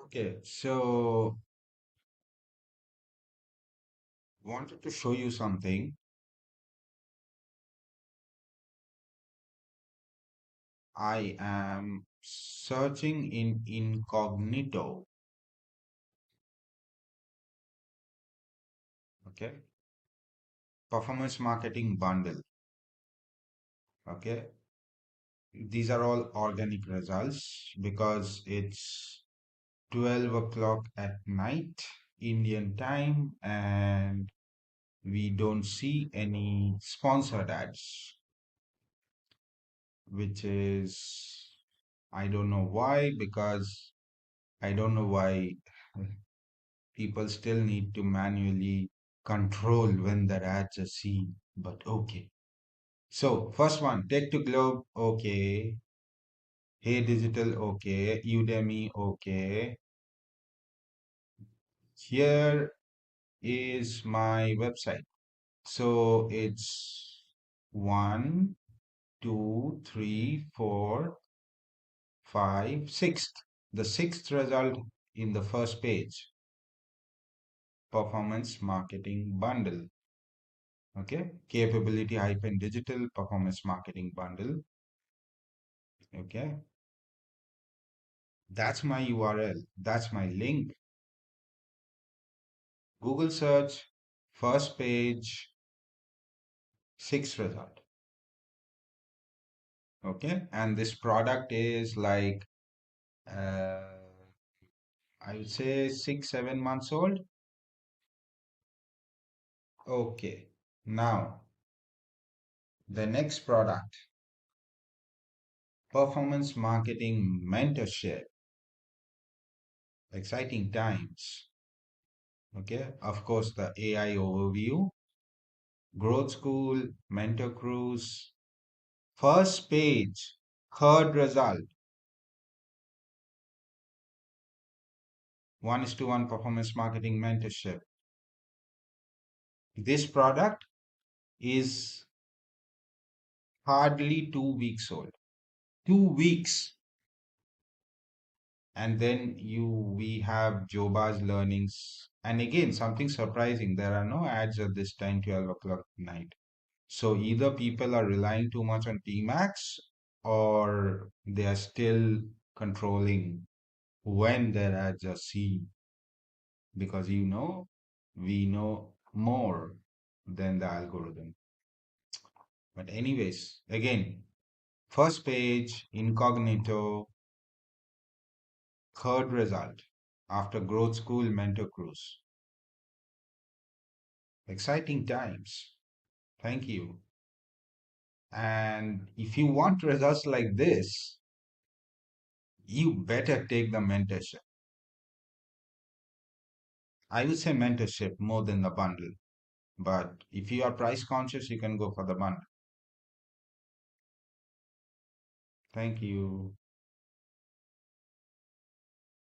Okay, so wanted to show you something. I am searching in incognito. Okay, performance marketing bundle. Okay, these are all organic results because it's 12 o'clock at night Indian time and we don't see any sponsored ads, which is I don't know why because I don't know why people still need to manually control when their ads are seen. But okay. So first one, Tech to Globe, okay. Hey Digital, okay. Udemy, okay. Here is my website. So it's one, two, three, four, five, sixth. The sixth result in the first page, performance marketing bundle. Okay, capability hyphen digital performance marketing bundle. Okay, that's my URL, that's my link. Google search, first page, sixth result. Okay, and this product is like I would say 6 7 months old. Okay, now the next product, performance marketing mentorship, exciting times. Okay, of course the AI overview, growth school, mentor cruise, first page, third result, 1:1 performance marketing mentorship. This product is hardly 2 weeks old. 2 weeks. And then we have Joba's learnings. And again, something surprising. There are no ads at this time, 12 o'clock night. So either people are relying too much on PMAX or they are still controlling when their ads are seen. Because we know more than the algorithm. But anyways, again, first page, incognito, third result after growth school mentor cruise. Exciting times. Thank you. And if you want results like this, you better take the mentorship. I would say mentorship more than the bundle. But if you are price conscious, you can go for the bundle. Thank you.